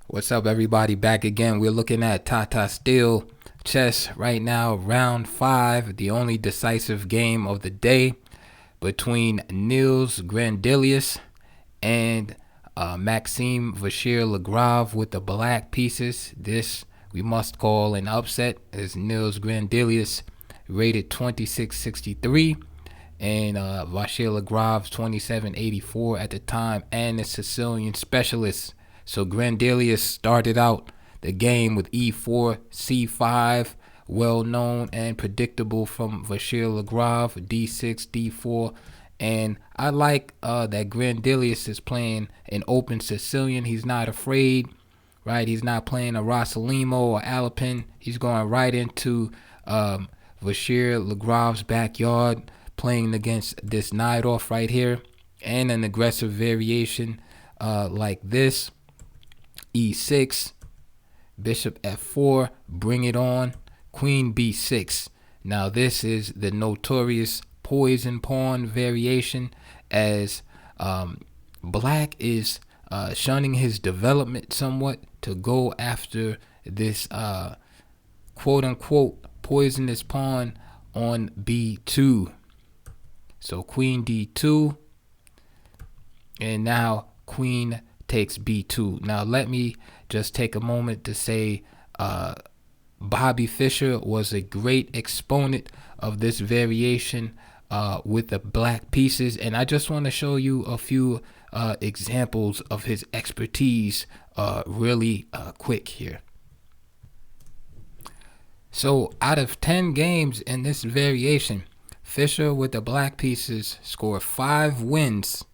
What's up, everybody? Back again. We're looking at Tata Steel chess right now, round 5, the only decisive game of the day between Niels Grandelius and Maxime Vachier-Lagrave with the black pieces. This we must call an upset, as Niels Grandelius rated 2663 and Vachier-Lagrave's 2784 at the time, and the Sicilian specialist. So Grandelius started out the game with e4, c5, well known and predictable from Vachier-Lagrave, d6, d4. And I like that Grandelius is playing an open Sicilian. He's not afraid, right? He's not playing a Rossolimo or Alapin. He's going right into Vachier-Lagrave's backyard, playing against this knight off right here, and an aggressive variation like this. E6, bishop f4, bring it on, queen b6. Now this is the notorious poison pawn variation, as black is shunning his development somewhat to go after this quote-unquote poisonous pawn on b2. So queen d2, and now queen takes b2. Now let me just take a moment to say Bobby Fischer was a great exponent of this variation with the black pieces, and I just want to show you a few examples of his expertise really quick here. So out of 10 games in this variation, Fischer with the black pieces scored 5 wins,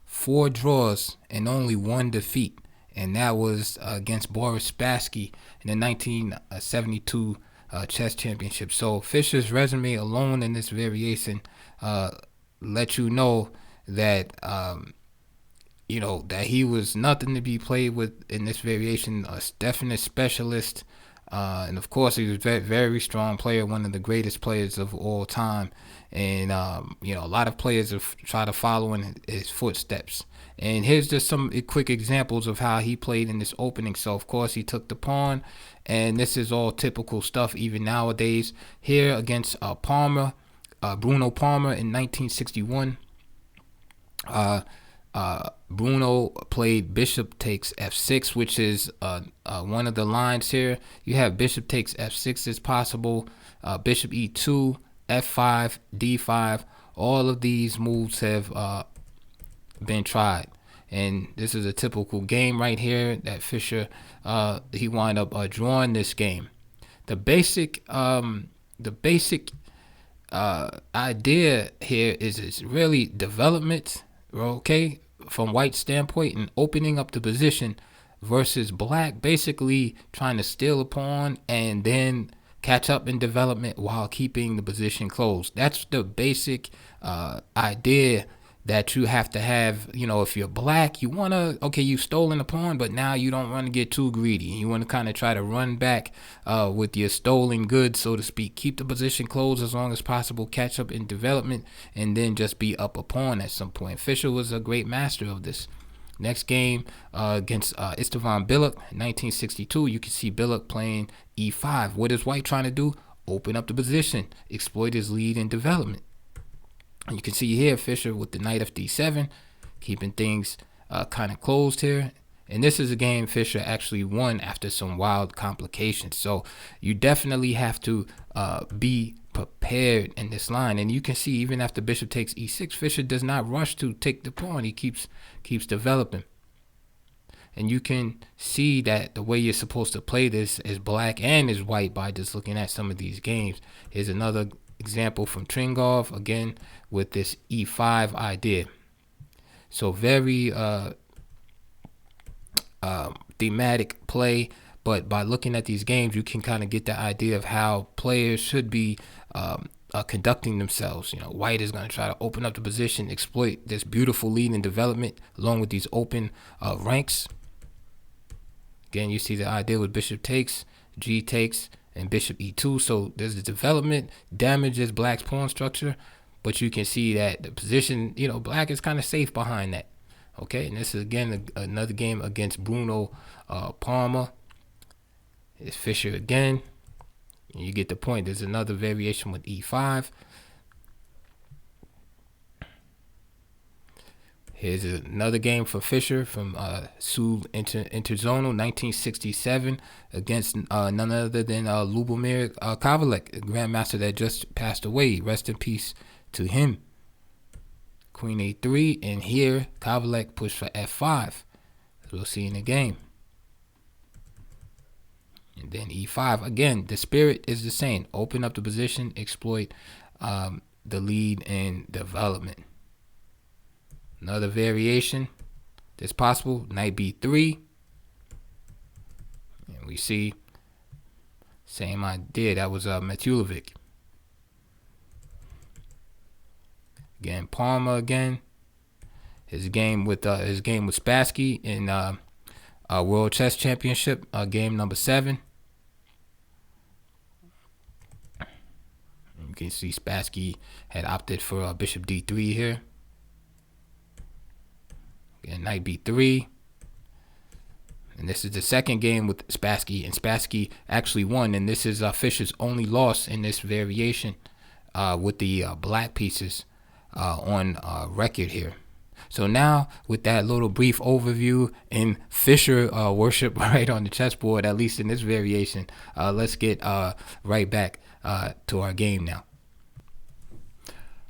4 draws, and only 1 defeat. And that was against Boris Spassky in the 1972 chess championship. So Fischer's resume alone in this variation let you know that that he was nothing to be played with in this variation. A definite specialist. And of course, he was a very, very strong player, one of the greatest players of all time. And, a lot of players have tried to follow in his footsteps. And here's just some quick examples of how he played in this opening. So, of course, he took the pawn. And this is all typical stuff even nowadays. Here against Palmer, Bruno Palmer in 1961. Bruno played bishop takes f6, which is one of the lines here. You have bishop takes f6 as possible, bishop e2, f5, d5. All of these moves have been tried, and this is a typical game right here that Fischer he wound up drawing this game. The basic idea here is really development, okay, from white standpoint, and opening up the position, versus black basically trying to steal a pawn and then catch up in development while keeping the position closed. That's the basic idea that you have to have. If you're black, you want to, okay, you've stolen a pawn, but now you don't want to get too greedy. You want to kind of try to run back with your stolen goods, so to speak. Keep the position closed as long as possible, catch up in development, and then just be up a pawn at some point. Fischer was a great master of this. Next game against Istvan Bilek, 1962, you can see Bilek playing e5. What is white trying to do? Open up the position, exploit his lead in development. And you can see here Fischer with the knight fd7, keeping things kind of closed here. And this is a game Fischer actually won after some wild complications. So you definitely have to be prepared in this line. And you can see even after bishop takes e6, Fischer does not rush to take the pawn. He keeps developing. And you can see that the way you're supposed to play this is black and is white by just looking at some of these games. Here's another example from Tringov, again with this e5 idea. So very thematic play, but by looking at these games, you can kind of get the idea of how players should be conducting themselves. White is going to try to open up the position, exploit this beautiful lead in development along with these open ranks. Again, you see the idea with bishop takes, g takes, and bishop e2. So there's the development, damages black's pawn structure, but you can see that the position, black is kind of safe behind that. Okay, and this is again another game against Bruno Palma. It's Fischer again. You get the point. There's another variation with e5. Here's another game for Fischer from Sud Interzonal 1967 against none other than Lubomir Kovalek, a grandmaster that just passed away. Rest in peace to him. Queen a3, and here Kovalek pushed for f5. As we'll see in the game. And then e5. Again, the spirit is the same. Open up the position, exploit the lead in development. Another variation that's possible, knight b3. And we see same idea. That was Matulovic. Again, Palma again. His game with Spassky in World Chess Championship, game number 7. You can see Spassky had opted for bishop d3 here. Again, knight b3. And this is the second game with Spassky, and Spassky actually won. And this is Fischer's only loss in this variation with the black pieces on record here. So now, with that little brief overview and Fischer worship right on the chessboard, at least in this variation, let's get right back to our game now.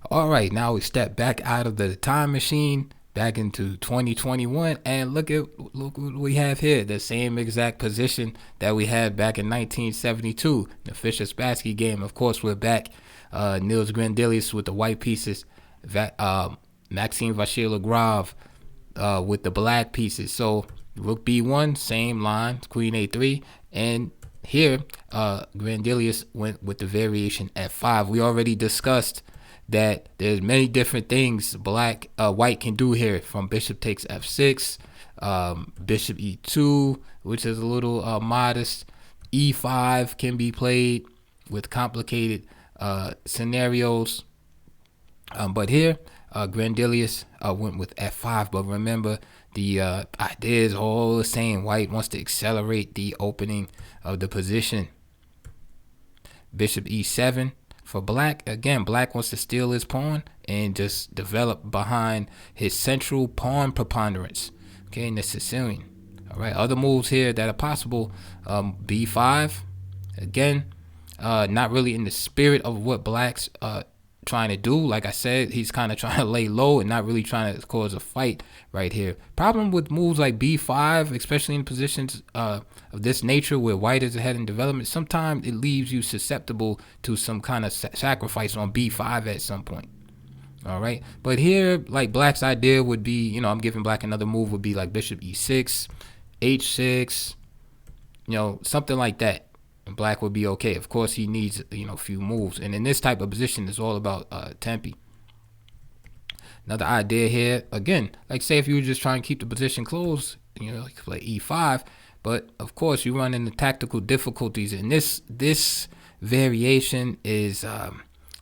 All right, now we step back out of the time machine, back into 2021, and look what we have here. The same exact position that we had back in 1972, the Fischer-Spassky game. Of course, we're back. Niels Grandelius with the white pieces. Maxime Vachier-Lagrave with the black pieces. So rook b1, same line, queen a3, and here Grandelius went with the variation f5. We already discussed that there's many different things white can do here, from bishop takes f6, bishop e2, which is a little modest. e5 can be played with complicated scenarios, but here Grandelius went with f5. But remember, the idea is all the same. White wants to accelerate the opening of the position. Bishop e7 for black. Again, black wants to steal his pawn and just develop behind his central pawn preponderance. Okay, in the Sicilian. All right, other moves here that are possible. b5. Again, not really in the spirit of what black's trying to do. Like I said, he's kind of trying to lay low and not really trying to cause a fight right here. Problem with moves like b5, especially in positions of this nature where white is ahead in development, sometimes it leaves you susceptible to some kind of sacrifice on b5 at some point. All right, but here, like, black's idea would be, I'm giving black another move, would be like bishop e6, h6, something like that. Black would be okay. Of course, he needs a few moves, and in this type of position, it's all about tempi. Another idea here, again, like say if you were just trying to keep the position closed, you could play e5, but of course you run into tactical difficulties, and this variation is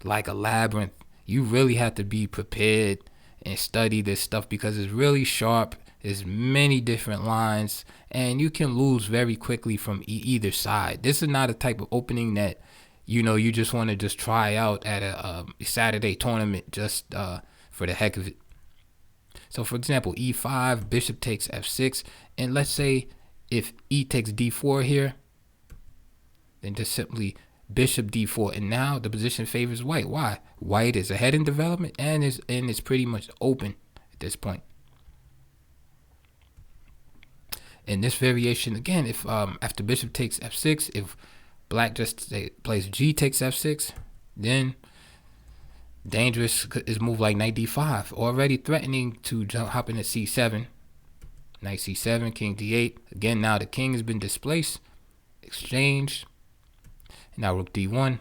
like a labyrinth. You really have to be prepared and study this stuff because it's really sharp. There's many different lines, and you can lose very quickly from either side. This is not a type of opening that, you just want to just try out at a Saturday tournament just for the heck of it. So, for example, e5, bishop takes f6, and let's say if e takes d4 here, then just simply bishop d4, and now the position favors white. Why? White is ahead in development and is pretty much open at this point. In this variation, again, if after bishop takes f6, if black just plays g takes f6, then dangerous is move like knight d5, already threatening to hop into c7. Knight c7, king d8. Again, now the king has been displaced, exchanged. Now rook d1,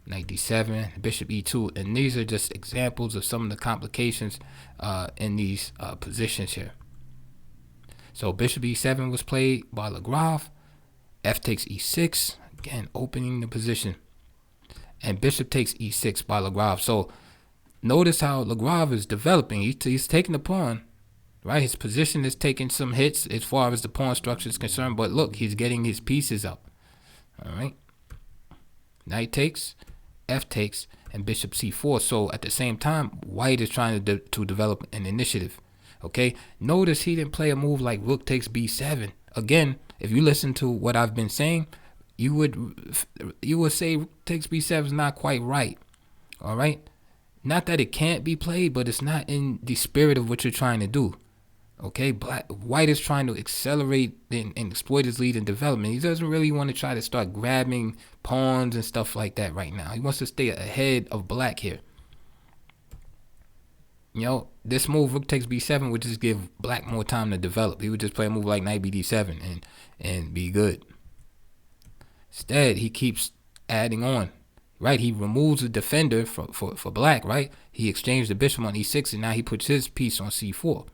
knight d7, bishop e2, and these are just examples of some of the complications in these positions here. So bishop e7 was played by Lagrave. F takes e6, again opening the position, and bishop takes e6 by Lagrave. So notice how Lagrave is developing. He's taking the pawn, right? His position is taking some hits as far as the pawn structure is concerned, but look, he's getting his pieces up. All right. Knight takes, F takes, and bishop c4. So at the same time, white is trying to develop an initiative. Okay. Notice he didn't play a move like rook takes b7. Again, if you listen to what I've been saying, you would say rook takes b7 is not quite right. All right. Not that it can't be played, but it's not in the spirit of what you're trying to do. Okay, white is trying to accelerate and exploit his lead in development. He doesn't really want to try to start grabbing pawns and stuff like that right now. He wants to stay ahead of black here. You know, this move, rook takes b7, would just give black more time to develop. He would just play a move like knight bd7 and be good. Instead, he keeps adding on. Right, he removes the defender for black, right? He exchanged the bishop on e6, and now he puts his piece on c4.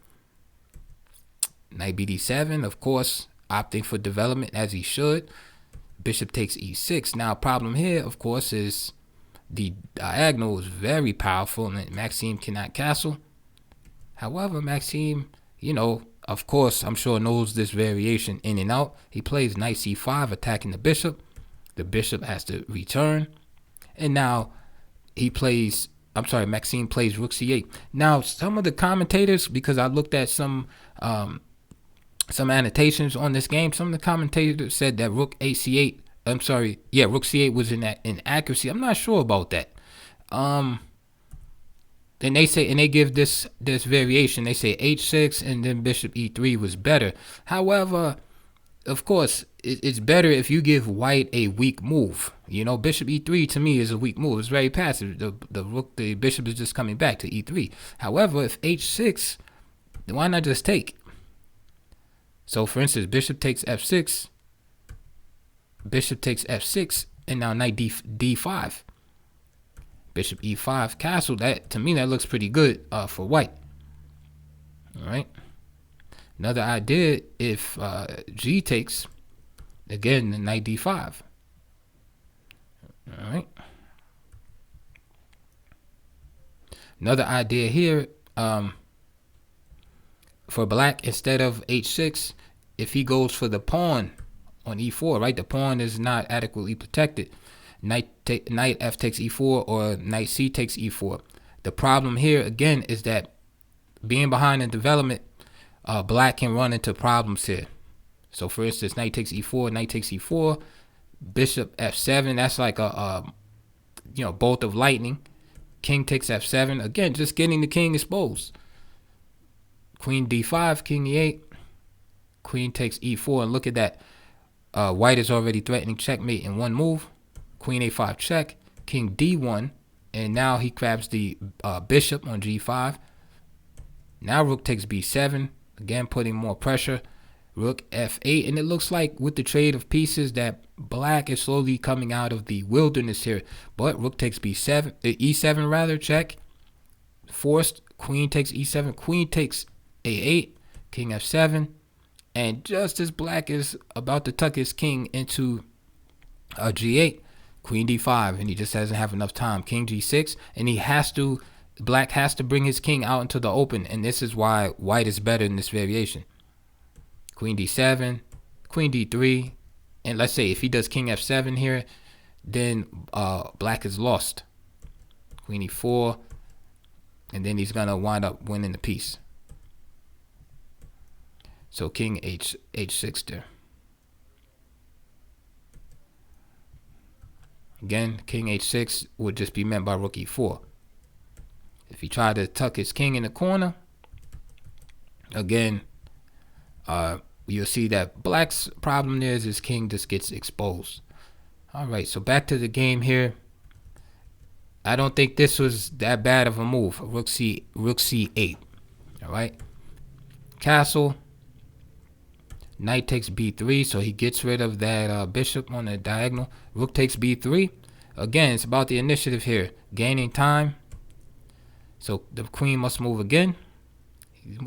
Knight bd7, of course, opting for development as he should. Bishop takes e6. Now, problem here, of course, is the diagonal is very powerful, and Maxime cannot castle. However, Maxime, you know, of course, I'm sure knows this variation in and out. He plays knight c5, attacking the bishop. The bishop has to return. And now Maxime plays rook c8. Now, some of the commentators, because I looked at some annotations on this game, some of the commentators said that rook c8 was in inaccuracy. I'm not sure about that. And they give this variation. They say h6 and then bishop e3 was better. However, of course, it's better if you give white a weak move. You know, bishop e3 to me is a weak move. It's very passive. The bishop is just coming back to e3. However, if h6, then why not just take? So, for instance, bishop takes f6, bishop takes f6, and now knight d5. Bishop e5, castle. That, to me, that looks pretty good for white. All right. Another idea, if g takes, again, the knight d5. All right. Another idea here, for black, instead of h6, if he goes for the pawn on e4, right? The pawn is not adequately protected. Knight f takes e4 or knight c takes e4. The problem here, again, is that being behind in development, black can run into problems here. So, for instance, knight takes e4, knight takes e4, bishop f7. That's like a bolt of lightning. King takes f7. Again, just getting the king exposed. Queen d5, king e8, queen takes e4. And look at that. White is already threatening checkmate in one move. Queen a5 check, king d1. And now he grabs the bishop on g5. Now rook takes b7. Again, putting more pressure. Rook f8, and it looks like with the trade of pieces that black is slowly coming out of the wilderness here. But rook takes b7, e7 rather, check. Forced, queen takes e7, queen takes a8, king f7, and just as black is about to tuck his king into g8, queen d5, and he just doesn't have enough time. King g6, and black has to bring his king out into the open, and this is why white is better in this variation. Queen d7, queen d3, and let's say if he does king f7 here, then black is lost. Queen e4, and then he's gonna wind up winning the piece. So king h6 there. Again, king h6 would just be meant by rook e4. If he tried to tuck his king in the corner, again, you'll see that black's problem is his king just gets exposed. All right, so back to the game here. I don't think this was that bad of a move. Rook c8. All right, castle. Knight takes b3, so he gets rid of that bishop on the diagonal. Rook takes b3. Again, it's about the initiative here, gaining time. So the queen must move again.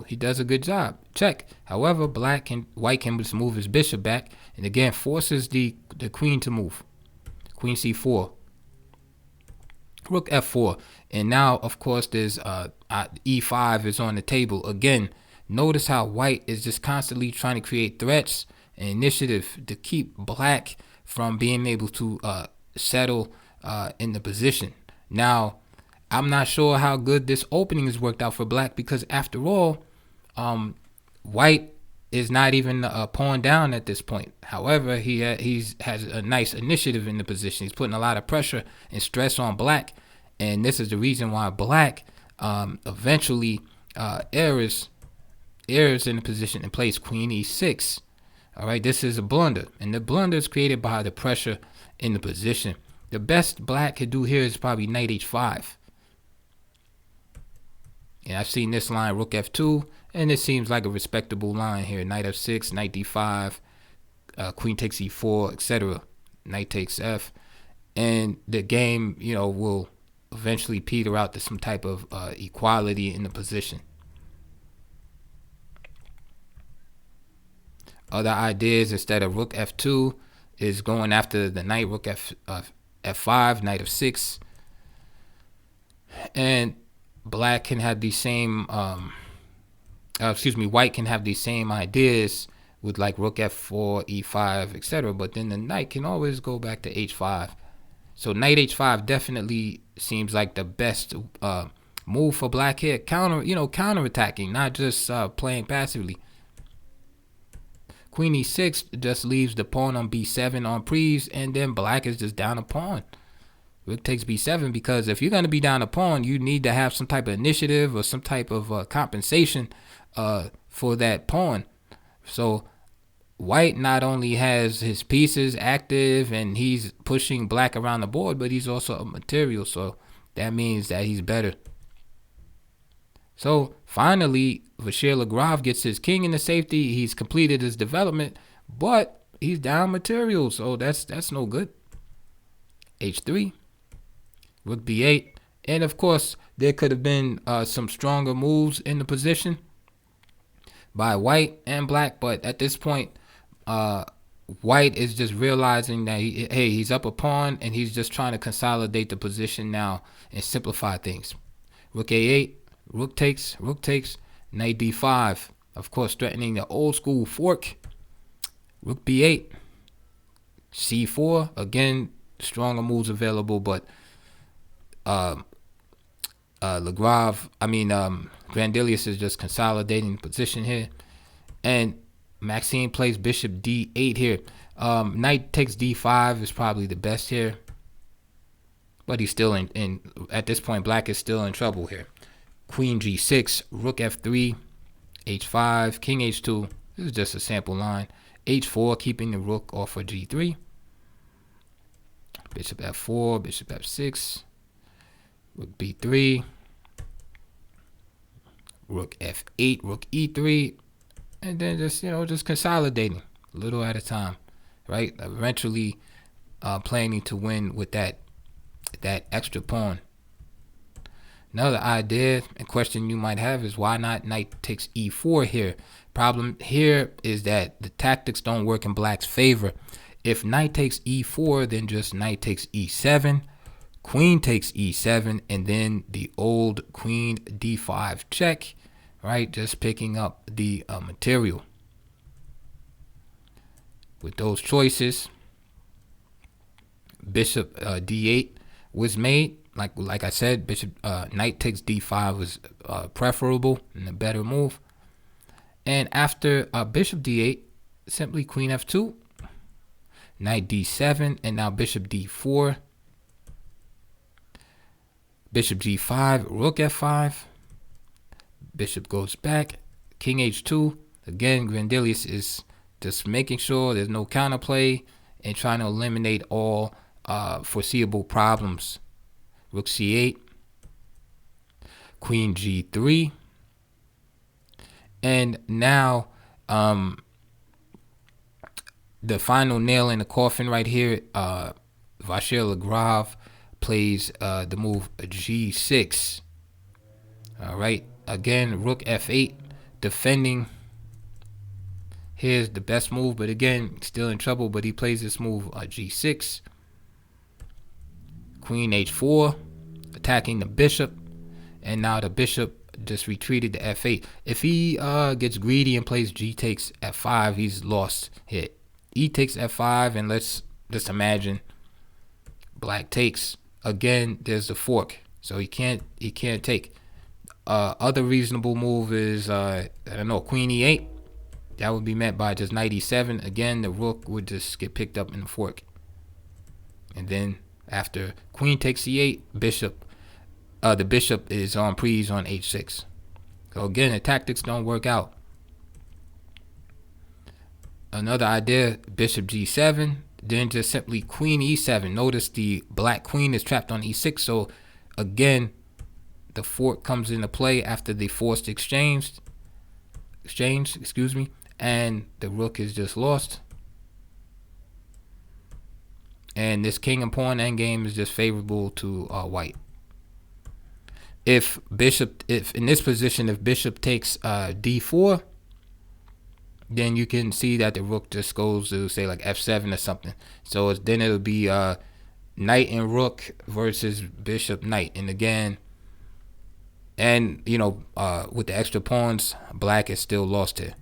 He does a good job. Check. However, white can just move his bishop back, and again forces the queen to move. Queen c4. Rook f4, and now of course there's e5 is on the table again. Notice how white is just constantly trying to create threats and initiative to keep black from being able to settle in the position. Now, I'm not sure how good this opening has worked out for black, because after all, white is not even pawn down at this point. However, he has a nice initiative in the position. He's putting a lot of pressure and stress on black, and this is the reason why black eventually errs in the position and plays queen e6. All right, this is a blunder, and the blunder is created by the pressure in the position. The best black could do here is probably knight h5. And I've seen this line, rook f2, and it seems like a respectable line here. Knight f6, knight d5, queen takes e4, etc. Knight takes f, and the game, will eventually peter out to some type of equality in the position. Other ideas, instead of rook f2, is going after the knight, rook f5, knight f6, and black can have these same white can have these same ideas with like rook f4, e5, etc. But then the knight can always go back to h5. So knight h5 definitely seems like the best move for black here. Counterattacking, not just playing passively. Queen e6 just leaves the pawn on b7 on pre's, and then black is just down a pawn. Rook takes b7, because if you're going to be down a pawn, you need to have some type of initiative or some type of compensation for that pawn. So white not only has his pieces active and he's pushing black around the board, but he's also a material, so that means that he's better. So finally, Vachier-Lagrave gets his king into safety. He's completed his development, but he's down material, so that's no good. h3, rook b8, and of course there could have been some stronger moves in the position by white and black, but at this point, white is just realizing that he's up a pawn, and he's just trying to consolidate the position now and simplify things. Rook a8, rook takes, knight d5, of course threatening the old school fork. Rook b8, c4, again stronger moves available, but Grandelius is just consolidating the position here. And Maxime plays bishop d8 here. Knight takes d5 is probably the best here, but he's still in at this point, black is still in trouble here. Queen g6, rook f3, h5, king h2. This is just a sample line. h4, keeping the rook off of g3. Bishop f4, bishop f6, rook b3, rook f8, rook e3, and then just consolidating a little at a time, right? Eventually planning to win with that extra pawn. Another idea and question you might have is, why not knight takes e4 here? Problem here is that the tactics don't work in black's favor. If knight takes e4, then just knight takes e7, queen takes e7, and then the old queen d5 check, right? Just picking up the material. With those choices, bishop d8 was made. Like I said, bishop knight takes d5 was preferable and a better move. And after bishop d8, simply queen f2, knight d7, and now bishop d4, bishop g5, rook f5, bishop goes back, king h2. Again, Grandelius is just making sure there's no counterplay and trying to eliminate all foreseeable problems. Rook c8, queen g3, and now the final nail in the coffin right here. Vachier-Lagrave plays the move g6. All right, again rook f8, defending. Here's the best move, but again still in trouble. But he plays this move g6. Queen h4, attacking the bishop, and now the bishop just retreated to f8. If he gets greedy and plays g takes f5, he's lost here. E takes f5, and let's just imagine black takes. Again, there's the fork, so he can't take. Other reasonable move is I don't know, queen e8. That would be met by just knight e7. Again, the rook would just get picked up in the fork. And then after queen takes e8, the bishop is on prise on h6. So again, the tactics don't work out. Another idea, bishop g7, then just simply queen e7. Notice the black queen is trapped on e6, so again, the fork comes into play after the forced exchange, and the rook is just lost. And this king and pawn endgame is just favorable to white. If in this position, if bishop takes d4, then you can see that the rook just goes to say like f7 or something. So then it'll be knight and rook versus bishop knight. And again, and you know, with the extra pawns, black is still lost here.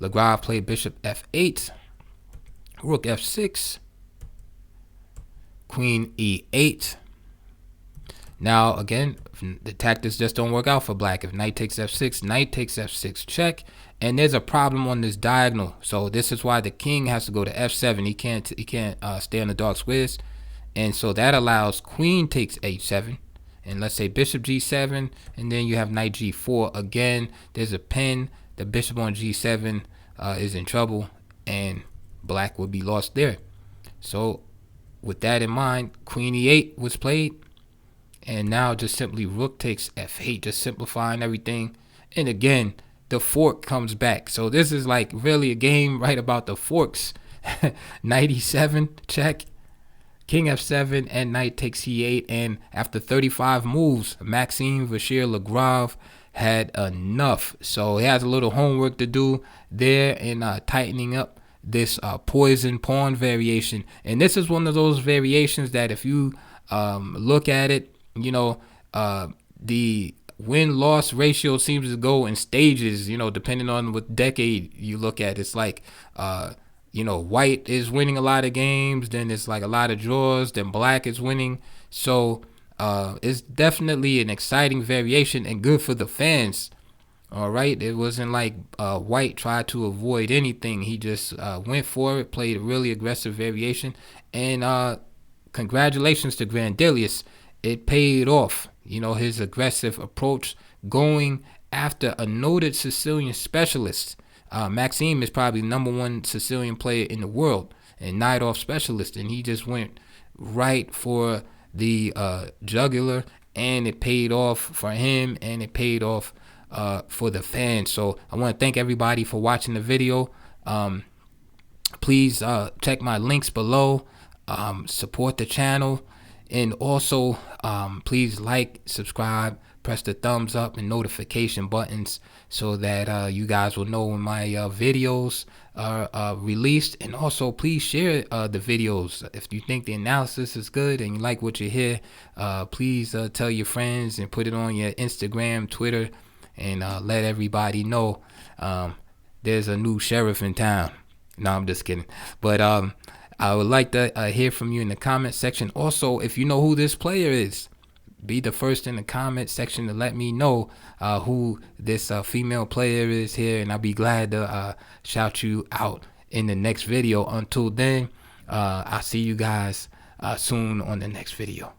Lagrave played bishop f8, rook f6, queen e8. Now again, the tactics just don't work out for black. If knight takes f6, knight takes f6 check, and there's a problem on this diagonal. So this is why the king has to go to f7. He can't stay on the dark squares, and so that allows queen takes h7, and let's say bishop g7, and then you have knight g4. Again, there's a pin. The bishop on g7 is in trouble, and black would be lost there. So with that in mind, queen e8 was played. And now just simply rook takes f8, just simplifying everything. And again, the fork comes back. So this is like really a game right about the forks. Knight e7, check. King f7 and knight takes e8. And after 35 moves, Maxime Vachier-Lagrave had enough. So he has a little homework to do there in tightening up this poison pawn variation. And this is one of those variations that if you look at it, you know, the win-loss ratio seems to go in stages, you know, depending on what decade you look at. It's like, you know, white is winning a lot of games, then it's like a lot of draws, then black is winning. So it's definitely an exciting variation and good for the fans. All right, it wasn't like white tried to avoid anything. He just went for it, played a really aggressive variation, and congratulations to Grandelius. It paid off, you know, his aggressive approach going after a noted Sicilian specialist. Maxime is probably the #1 Sicilian player in the world and Night-Off specialist, and he just went right for the jugular, and it paid off for him, and it paid off for the fans. So I want to thank everybody for watching the video. Please check my links below, support the channel. And also, please like, subscribe, press the thumbs up and notification buttons so that you guys will know when my videos are released. And also, please share the videos. If you think the analysis is good and you like what you hear, please tell your friends and put it on your Instagram, Twitter, and let everybody know there's a new sheriff in town. No, I'm just kidding. But I would like to hear from you in the comment section. Also, if you know who this player is, be the first in the comment section to let me know who this female player is here, and I'll be glad to shout you out in the next video. Until then, I'll see you guys soon on the next video.